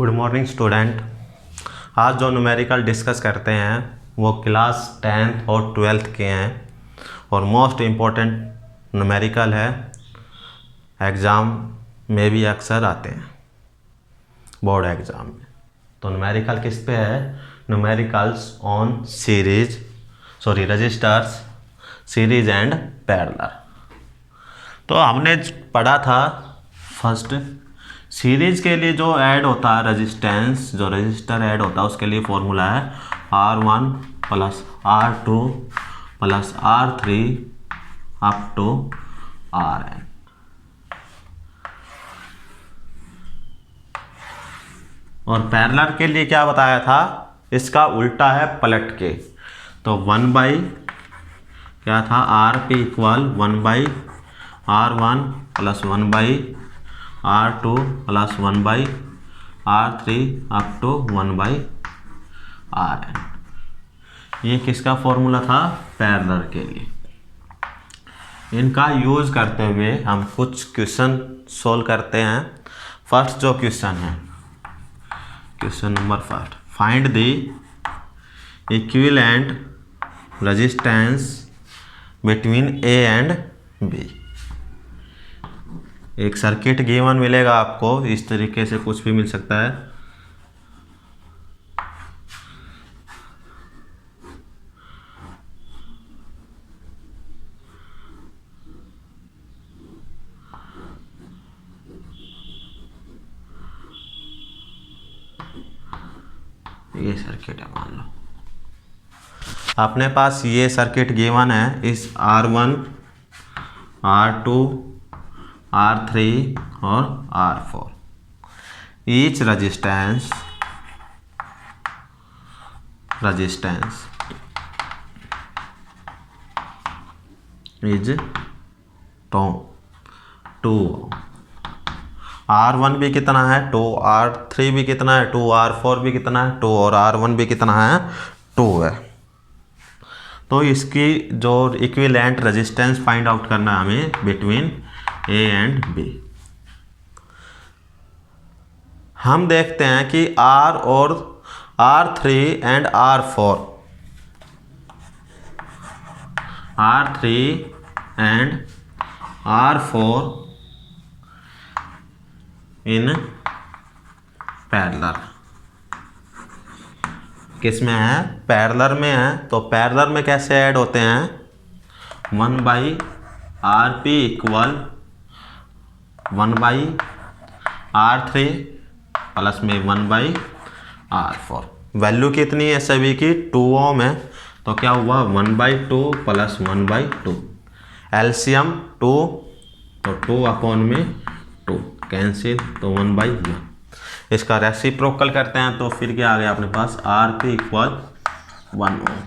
Good morning student. आज जो numerical discuss करते हैं वो क्लास 10th और 12th के हैं और मोस्ट इम्पोर्टेंट न्यूमेरिकल है। एग्ज़ाम में भी अक्सर आते हैं, बोर्ड एग्ज़ाम में। तो न्यूमेरिकल किस पे है? Numericals on resistors, series and parallel. तो हमने पढ़ा था फर्स्ट सीरीज के लिए जो ऐड होता है रेजिस्टेंस, जो रजिस्टर ऐड होता है उसके लिए फॉर्मूला है R1 plus R2 plus R3 up to Rn। और पैरेलल के लिए क्या बताया था? इसका उल्टा है पलट के। तो 1 बाई क्या था? Rp equal 1 by R1 plus 1 by R2 plus 1 by R3 up to 1 by Rn। ये किसका फॉर्मूला था? पैरेलल के लिए। इनका यूज़ करते हुए हम कुछ क्वेश्चन सोल्व करते हैं। फर्स्ट जो क्वेश्चन है, question number first, find the equivalent resistance between A and B। एक सर्किट गिवन मिलेगा आपको, इस तरीके से कुछ भी मिल सकता है। ये सर्किट है, मान लो अपने पास ये सर्किट गिवन है। इस R1, R2, R3 और R4 each resistance is 2 R1 भी कितना है? 2। R3 भी कितना है? 2। R4 भी कितना है? 2। और R1 भी कितना है? 2 है। तो इसकी जो इक्विवेलेंट रेजिस्टेंस फाइंड आउट करना है हमें बिटवीन A एंड B। हम देखते हैं कि R और R3 and R4 in parallel. किस में है? पैरेलल में है। तो पैरेलल में कैसे ऐड होते हैं? 1 by Rp equal 1 by R3 plus में 1 बाई R4। वैल्यू कितनी है सभी की? 2 ओम है। तो क्या हुआ? 1 बाई 2 प्लस 1 बाई 2। एलसीएम 2, तो 2 अपॉन में 2 कैंसिल, तो 1 बाई 1। इसका रेसिप्रोकल करते हैं तो फिर क्या आ गया अपने पास? Rp इक्वल 1 ओम।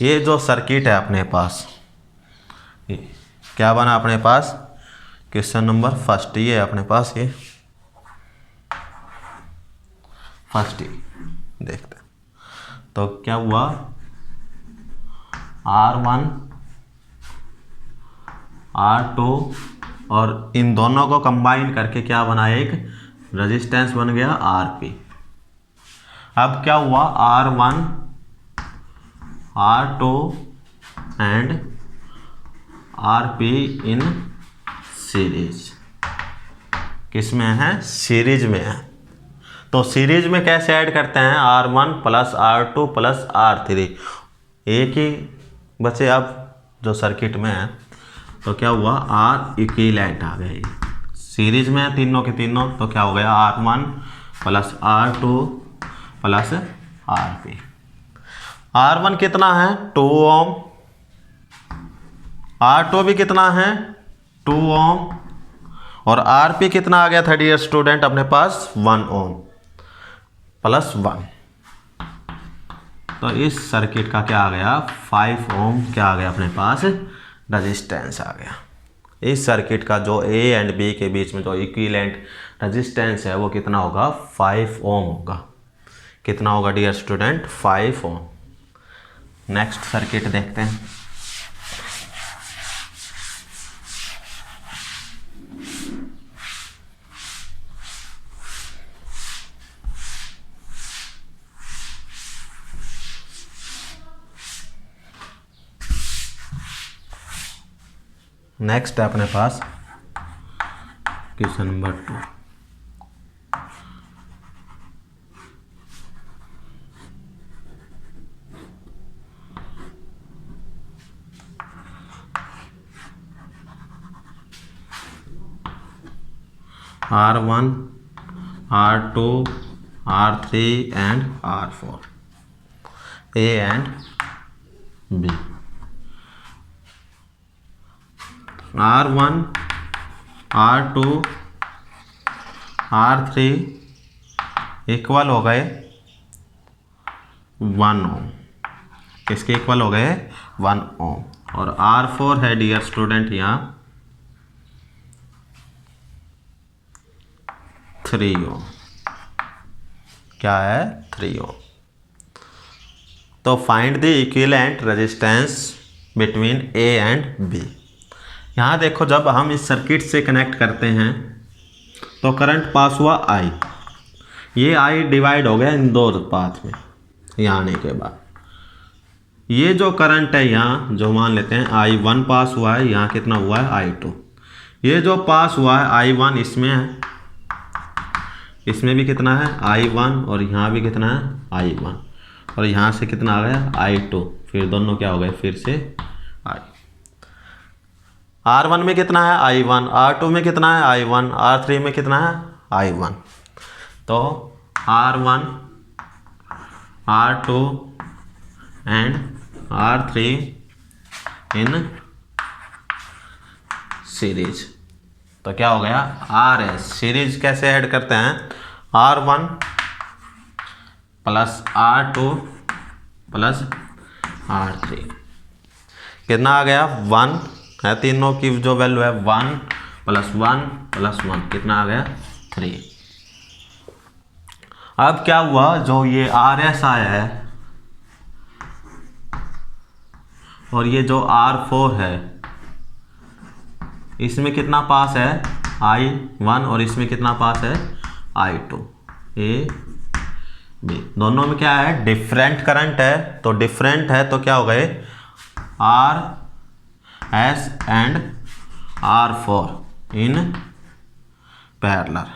ये जो सर्किट है अपने पास, क्या बना अपने पास? क्वेश्चन नंबर फर्स्ट ये है अपने पास। ये फर्स्ट ही देखते हैं। तो क्या हुआ? R1, R2 और इन दोनों को कंबाइन करके क्या बना? एक रेजिस्टेंस बन गया Rp। अब क्या हुआ? R1, R2 and Rp in series. किस में है? सीरीज में है। तो सीरीज में कैसे ऐड करते हैं? R1 plus R2 plus R3। एक ही बचे अब जो सर्किट में है। तो क्या हुआ? R इक्विवेलेंट आ गए। सीरीज में है तीनों के तीनों। तो क्या हो गया? R1 plus R2 plus Rp। R1 कितना है? 2 ओम। R2 भी कितना है? 2 ओम। और Rp कितना आ गया था डियर स्टूडेंट अपने पास? 1 ओम प्लस 1। तो इस सर्किट का क्या आ गया? 5 ओम क्या आ गया अपने पास? रेजिस्टेंस आ गया। इस सर्किट का जो A एंड B के बीच में जो इक्विवेलेंट रेजिस्टेंस है वो कितना होगा? 5 ओम होगा। कितना होगा डियर स्टूडेंट? 5 ओम। नेक्स्ट सर्किट देखते हैं। नेक्स्ट है अपने पास question number 2। R1, R2, R3 and R4, A and B। R1, R2, R3 equal हो गए 1 ओम। किसके इक्वल हो गए? 1 ओम। और R4 है डियर स्टूडेंट यहाँ 3 ओम। क्या है? 3 ओम। तो find the equivalent resistance between A and B. यहाँ देखो, जब हम इस सर्किट से कनेक्ट करते हैं तो करंट पास हुआ आई, ये आई डिवाइड हो गया इन दो पाथ में। यहाँ आने के बाद ये जो करंट है यहाँ, जो मान लेते हैं I1 पास हुआ है, यहाँ कितना हुआ है? I2। ये जो पास हुआ है I1 इसमें है, इसमें भी कितना है? I1। और यहाँ भी कितना है? I1। और यहाँ से कितना आ गया? I2। फिर दोनों क्या हो गए? फिर से I। R1 में कितना है? I1। R2 में कितना है? I1। R3 में कितना है? I1। तो R1, R2 and R3 in series. तो क्या हो गया? RS। सीरीज कैसे ऐड करते हैं? R1 plus R2 plus R3 कितना आ गया? 1 है। तीनों की जो वैल्यू है 1 प्लस 1 प्लस 1 कितना आ गया? 3। अब क्या हुआ? जो ये RS आया है और ये जो R4 है, इसमें कितना पास है? I1। और इसमें कितना पास है? I2। A B दोनों में क्या है? डिफरेंट करंट है। तो डिफरेंट है तो क्या हो गए? RS and R4 in parallel.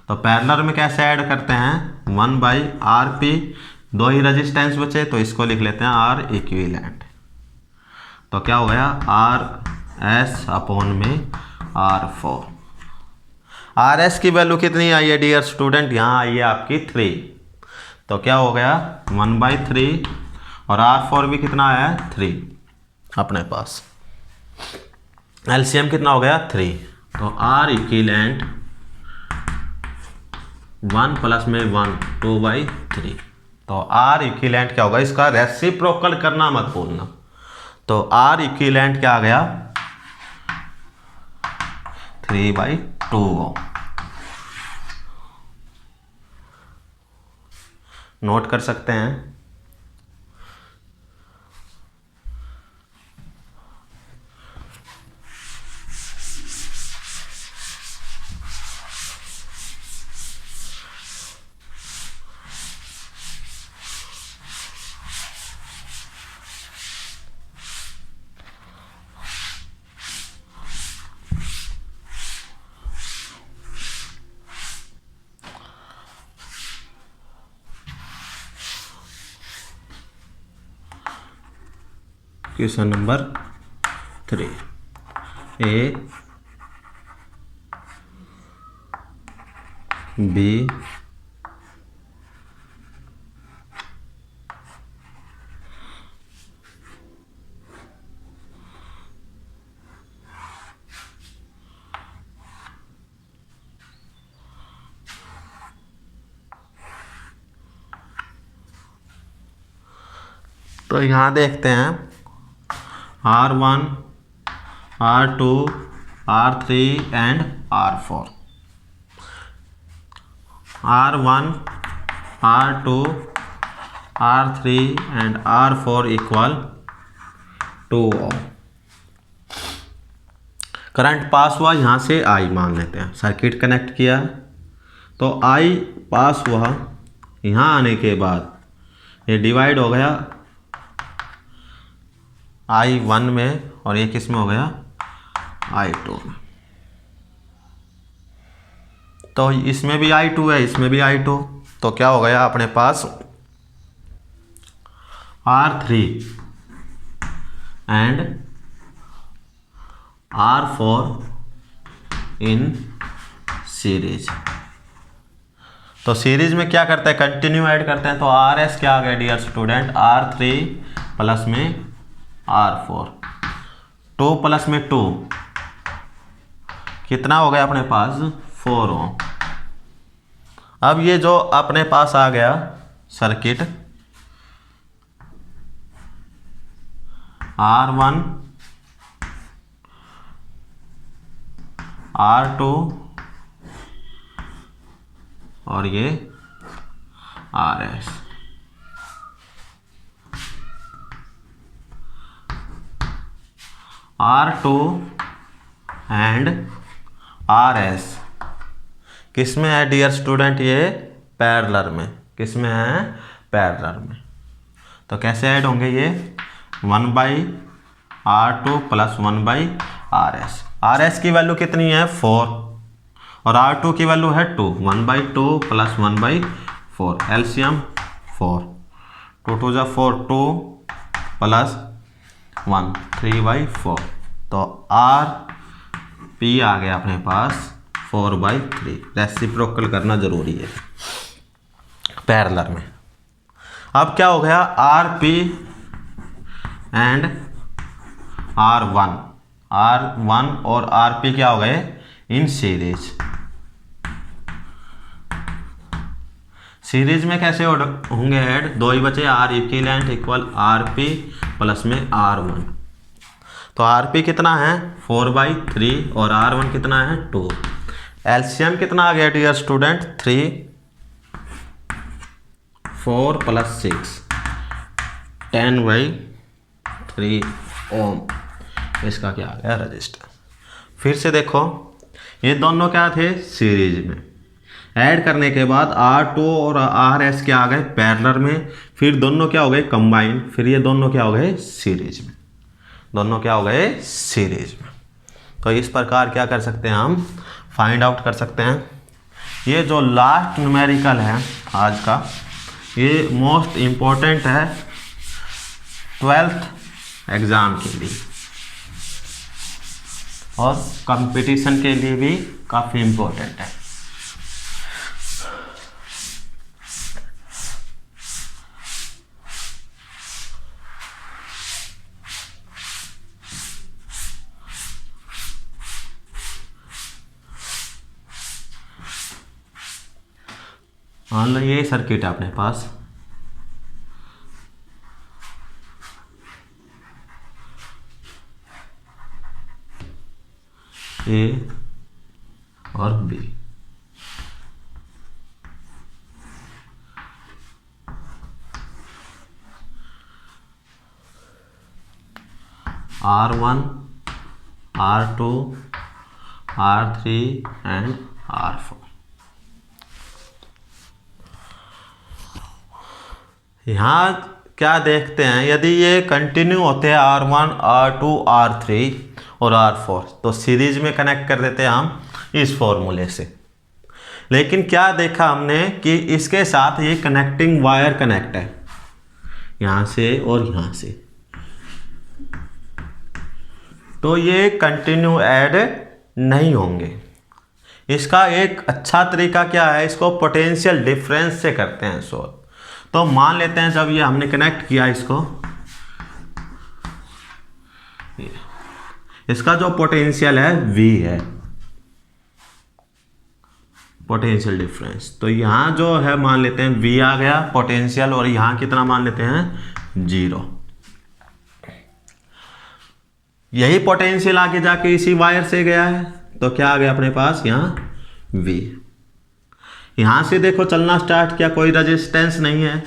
तो पैरेलल में कैसे ऐड करते हैं? 1/RP। दो ही रेजिस्टेंस बचे तो इसको लिख लेते हैं R इक्विवेलेंट। तो क्या हो गया? RS अपॉन में R4। RS की वैल्यू कितनी आई है डियर स्टूडेंट? यहाँ आई है आपकी 3। तो क्या हो गया? 1/3। और R4 भी कितना आया है? 3 अपने पास। LCM कितना हो गया? 3। तो R इक्विवेलेंट 1 प्लस में 1 2/3। तो R इक्विवेलेंट क्या होगा? इसका रेसिप्रोकल करना मत भूलना। तो R इक्विवेलेंट क्या आ गया? 3/2। नोट कर सकते हैं। क्वेश्चन नंबर 3 A B तो यहाँ देखते हैं R1, R2, R3 and R4। R1, R2, R3 and R4 इक्वल 2 ओम। करंट पास हुआ, यहाँ से I मान लेते हैं। सर्किट कनेक्ट किया तो I पास हुआ, यहाँ आने के बाद ये डिवाइड हो गया I1 में और ये किस में हो गया I2 में। तो इसमें भी I2 है, इसमें भी I2, तो क्या हो गया अपने पास R3 and R4 in series. तो सीरीज में क्या करते हैं, कंटिन्यू ऐड करते हैं, तो RS क्या आ गया डियर स्टूडेंट, R3 प्लस में R4, 2 प्लस में 2 कितना हो गया अपने पास 4 ओम। अब ये जो अपने पास आ गया सर्किट R1 R2 और ये RS, R2 एंड RS किस में है डियर स्टूडेंट, ये पैरेलल में, किस में है पैरेलल में। तो कैसे ऐड होंगे ये 1/R2 प्लस 1/RS। RS की वैल्यू कितनी है 4 और R2 की वैल्यू है 2, 1/2 प्लस 1/4, एलसीएम 4, 2 2 4, 2 प्लस 1 3/4, तो RP आ गया अपने पास 4/3। रेसिप्रोकल करना जरूरी है पैरेलल में। अब क्या हो गया RP एंड R1 और RP क्या हो गए इन सीरीज। सीरीज में कैसे होंगे ऐड, दो ही बचे, R equivalent equal RP plus में R1। तो RP कितना है 4/3 और R1 कितना है 2। एलसीएम कितना आ गया डियर स्टूडेंट 3, 4 प्लस 6 10/3 ओम। इसका क्या आ गया रजिस्टर। फिर से देखो ये दोनों क्या थे सीरीज में, ऐड करने के बाद R2 और RS क्या आ गए पैरेलल में, फिर दोनों क्या हो गए कंबाइन, फिर ये दोनों क्या हो गए सीरीज में, दोनों क्या हो गए सीरीज में। तो इस प्रकार क्या कर सकते हैं हम फाइंड आउट कर सकते हैं। ये जो लास्ट न्यूमेरिकल है आज का, ये मोस्ट इम्पोर्टेंट है 12th एग्ज़ाम के लिए और कंपटीशन के लिए भी काफ़ी इम्पोर्टेंट है। मान लो ये सर्किट है अपने पास, A और B। R1 R2 R3 and R4। यहाँ क्या देखते हैं, यदि ये कंटिन्यू होते हैं R1 R2 R3 और R4 तो सीरीज में कनेक्ट कर देते हैं हम इस फॉर्मूले से। लेकिन क्या देखा हमने कि इसके साथ ये कनेक्टिंग वायर कनेक्ट है यहाँ से और यहाँ से, तो ये कंटिन्यू ऐड नहीं होंगे। इसका एक अच्छा तरीका क्या है, इसको पोटेंशियल डिफरेंस से करते हैं सॉल्व। तो मान लेते हैं जब ये हमने कनेक्ट किया इसको, इसका जो पोटेंशियल है V है, पोटेंशियल डिफरेंस। तो यहाँ जो है मान लेते हैं V आ गया पोटेंशियल, और यहाँ कितना मान लेते हैं 0। यही पोटेंशियल आगे जाके इसी वायर से गया है, तो क्या आ गया अपने पास यहाँ V। यहाँ से देखो चलना स्टार्ट किया, कोई रेजिस्टेंस नहीं है,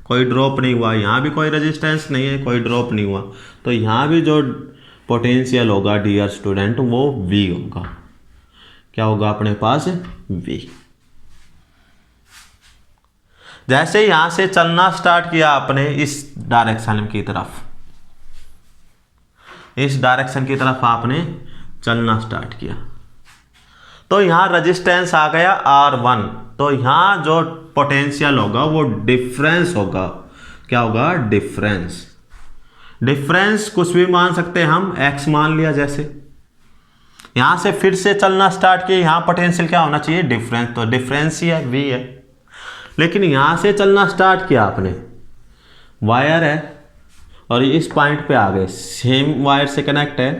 कोई ड्रॉप नहीं हुआ, यहाँ भी कोई रेजिस्टेंस नहीं है, कोई ड्रॉप नहीं हुआ, तो यहाँ भी जो पोटेंशियल होगा डियर स्टूडेंट वो V होगा। क्या होगा अपने पास V। जैसे यहाँ से चलना स्टार्ट किया आपने इस डायरेक्शन की तरफ, इस डायरेक्शन की तरफ आपने चलना स्टार्ट किया, तो यहाँ रेजिस्टेंस आ गया R1, तो यहाँ जो पोटेंशियल होगा वो डिफरेंस होगा। क्या होगा? डिफरेंस। डिफरेंस कुछ भी मान सकते हैं हम, x मान लिया। जैसे यहाँ से फिर से चलना स्टार्ट किया, यहाँ पोटेंशियल क्या होना चाहिए? डिफरेंस, तो डिफरेंस ही है, v है। लेकिन यहाँ से चलना स्टार्ट किया आपने, वायर है और इस पॉइंट पे आ गए, सेम वायर से कनेक्ट है,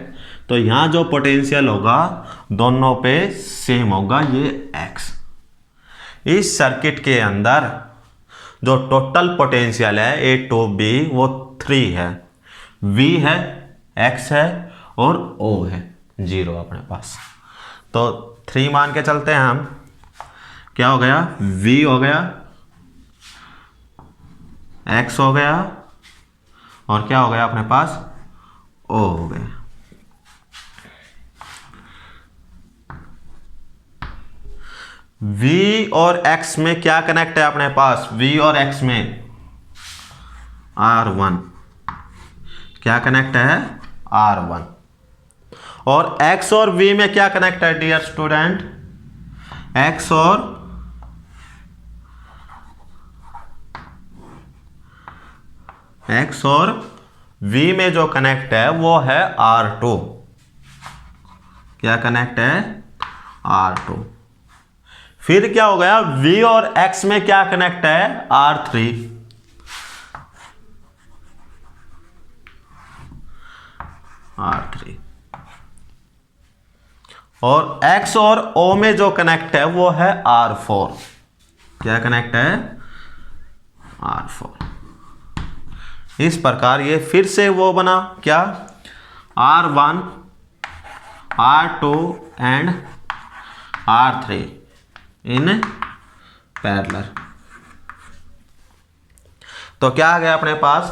तो यहाँ जो पोटेंशियल होगा दोनों पे सेम होगा, ये x। इस सर्किट के अंदर जो टोटल पोटेंशियल है A to B वो 3 है, V है, X है और O है 0 अपने पास। तो 3 मान के चलते हैं हम। क्या हो गया? V हो गया, X हो गया और क्या हो गया अपने पास? O हो गया। V और X में क्या कनेक्ट है अपने पास? V और X में R1 क्या कनेक्ट है? R1। और X और V में क्या कनेक्ट है डियर स्टूडेंट? X और V में जो कनेक्ट है वो है R2। क्या कनेक्ट है? R2। फिर क्या हो गया? V और X में क्या कनेक्ट है? R3। R3। और X और O में जो कनेक्ट है वो है R4। क्या कनेक्ट है? R4। इस प्रकार ये फिर से वो बना, क्या? R1, R2 and R3 in parallel. तो क्या आ गया अपने पास?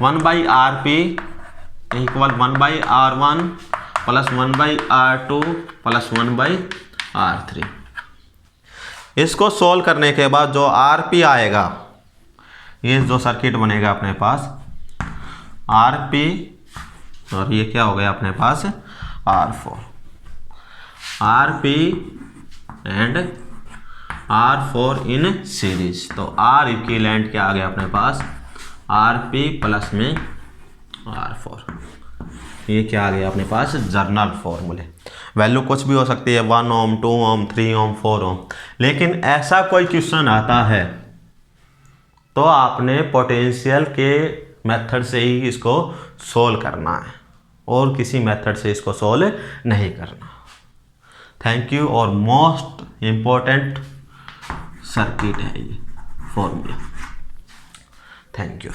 1/RP equal 1/R1 plus 1/R2 plus 1/R3। इसको सोल्व करने के बाद जो RP आएगा, ये जो सर्किट बनेगा अपने पास RP, और ये क्या हो गया अपने पास? R4। RP and R4 in series. तो R इक्विवेलेंट क्या आ गया अपने पास? RP प्लस में R4। ये क्या आ गया अपने पास? जर्नल फॉर्मूले। वैल्यू कुछ भी हो सकती है, 1 ओम, 2 ओम, 3 ओम, 4 ओम। लेकिन ऐसा कोई क्वेश्चन आता है तो आपने पोटेंशियल के मेथड से ही इसको सोल्व करना है और किसी मेथड से इसको सोल्व नहीं करना। Thank you. और मोस्ट इम्पोर्टेंट सर्किट है ये फॉर्मूला। Thank you.